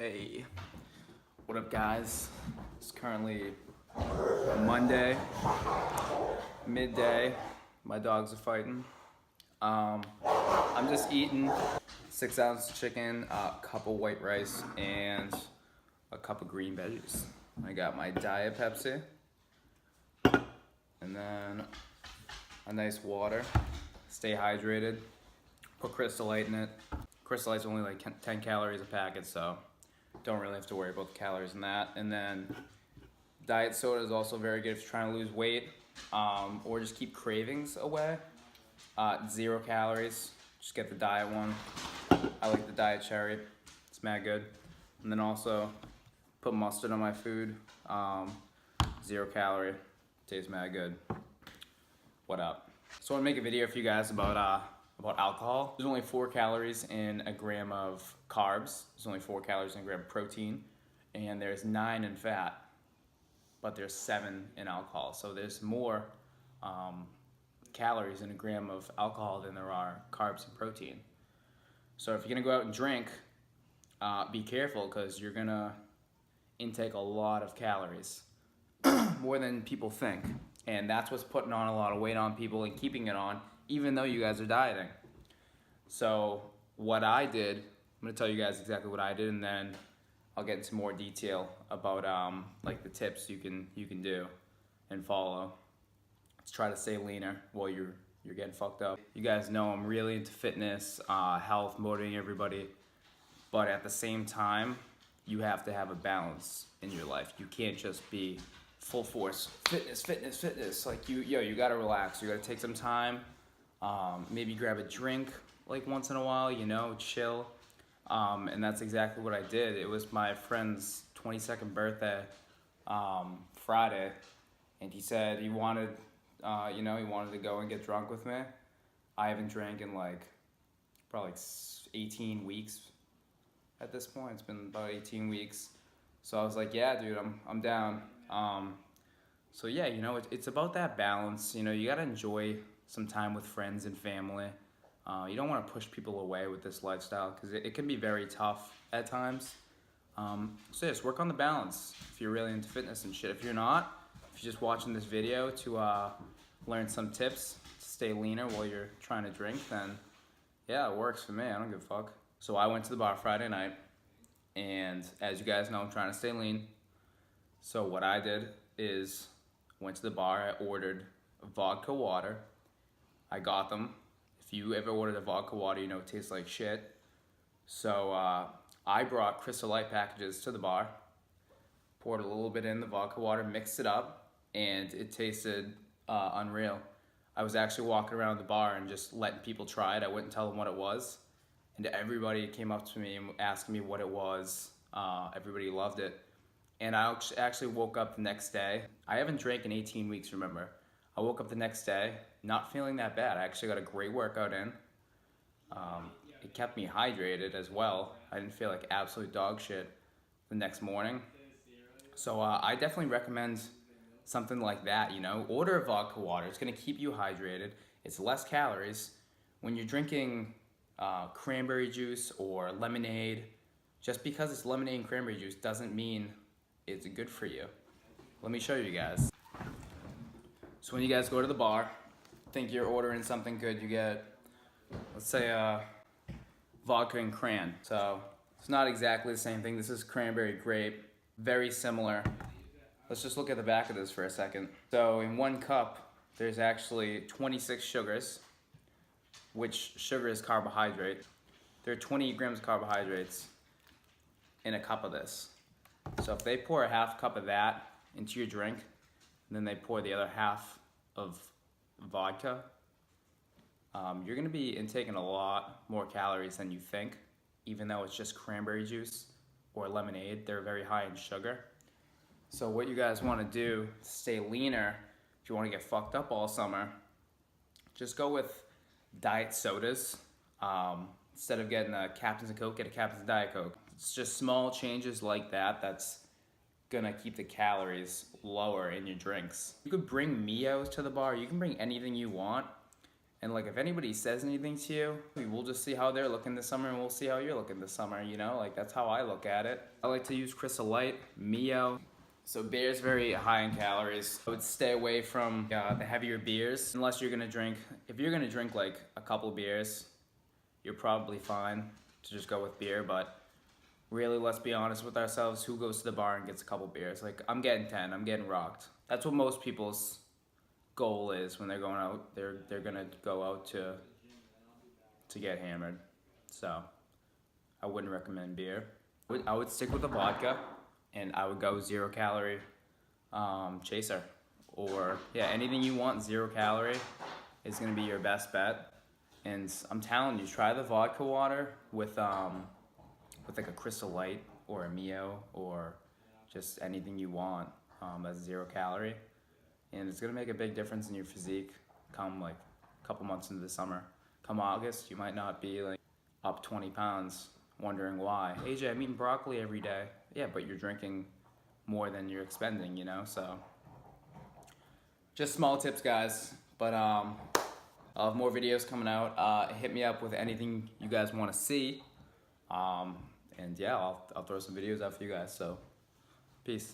Hey, what up guys? It's currently Monday, midday. My dogs are fighting. I'm just eating 6 ounce chicken, a cup of white rice, and a cup of green veggies. I got my Diet Pepsi, and then a nice water. Stay hydrated. Put Crystal Light in it. Crystal Light's only like 10 calories a packet, so don't really have to worry about the calories in that. And then diet soda is also very good if you're trying to lose weight or just keep cravings away. 0 calories, just get the diet one. I like the diet cherry, it's mad good. And then also put mustard on my food, 0 calorie, tastes mad good. What up? So I want to make a video for you guys about alcohol. There's only 4 calories in a gram of carbs. There's only 4 calories in a gram of protein. And there's 9 in fat, but there's 7 in alcohol. So there's more calories in a gram of alcohol than there are carbs and protein. So if you're gonna go out and drink, be careful because you're gonna intake a lot of calories, more than people think. And that's what's putting on a lot of weight on people and keeping it on, even though you guys are dieting. So what I did, I'm gonna tell you guys exactly what I did, and then I'll get into more detail about like the tips you can do and follow. Let's try to stay leaner while you're getting fucked up. You guys know I'm really into fitness, health, motivating everybody, but at the same time, you have to have a balance in your life. You can't just be full force fitness. Like you gotta relax. You gotta take some time. Maybe grab a drink like once in a while, you know, chill. And that's exactly what I did. It was my friend's 22nd birthday, Friday, and he said he wanted, he wanted to go and get drunk with me. I haven't drank in like probably 18 weeks at this point. It's been about 18 weeks. So I was like, yeah, dude, I'm down. So yeah, you know, it's about that balance. You know, you gotta enjoy some time with friends and family. You don't want to push people away with this lifestyle because it can be very tough at times. So just work on the balance if you're really into fitness and shit. If you're not, if you're just watching this video to learn some tips to stay leaner while you're trying to drink, then yeah, it works for me. I don't give a fuck. So I went to the bar Friday night, and as you guys know, I'm trying to stay lean. So what I did is went to the bar. I ordered vodka water. I got them. If you ever ordered a vodka water, you know it tastes like shit. So I brought Crystal Light packages to the bar, poured a little bit in the vodka water, mixed it up, and it tasted unreal. I was actually walking around the bar and just letting people try it. I wouldn't tell them what it was. And everybody came up to me and asking me what it was. Everybody loved it. And I actually woke up the next day. I haven't drank in 18 weeks, remember. I woke up the next day not feeling that bad. I actually got a great workout in. It kept me hydrated as well. I didn't feel like absolute dog shit the next morning. So I definitely recommend something like that, you know. Order a vodka water. It's gonna keep you hydrated. It's less calories. When you're drinking cranberry juice or lemonade, just because it's lemonade and cranberry juice doesn't mean it's good for you. Let me show you guys. So when you guys go to the bar, think you're ordering something good, you get, let's say, vodka and cran. So it's not exactly the same thing. This is cranberry grape, very similar. Let's just look at the back of this for a second. So in 1 cup, there's actually 26 sugars, which sugar is carbohydrate. There are 20 grams of carbohydrates in a cup of this. So if they pour a half cup of that into your drink, and then they pour the other half of vodka, you're gonna be intaking a lot more calories than you think, even though it's just cranberry juice or lemonade. They're very high in sugar. So what you guys wanna do to stay leaner, if you wanna get fucked up all summer, just go with diet sodas. Instead of getting a Captain's of Coke, get a Captain's Diet Coke. It's just small changes like that that's gonna keep the calories lower in your drinks. You could bring Mios to the bar. You can bring anything you want, And like if anybody says anything to you, we'll just see how they're looking this summer and we'll see how you're looking this summer, you know? Like that's how I look at it. I like to use Crystal Light, Mio. So beer is very high in calories. I would stay away from the heavier beers unless you're gonna drink. If you're gonna drink like a couple beers, you're probably fine to just go with beer, but really, let's be honest with ourselves, who goes to the bar and gets a couple beers? Like, I'm getting 10, I'm getting rocked. That's what most people's goal is when they're going out. They're gonna go out to get hammered. So, I wouldn't recommend beer. I would stick with the vodka, and I would go 0 calorie chaser. Or, yeah, anything you want 0 calorie is gonna be your best bet. And I'm telling you, try the vodka water with like a Crystal Light or a Mio or just anything you want that's 0 calorie, and it's gonna make a big difference in your physique come like a couple months into the summer. Come August, you might not be like up 20 pounds wondering why. AJ, I'm eating broccoli every day. Yeah, but you're drinking more than you're expending, you know? So just small tips, guys. But I'll have more videos coming out. Hit me up with anything you guys want to see. And yeah, I'll throw some videos out for you guys. So, peace.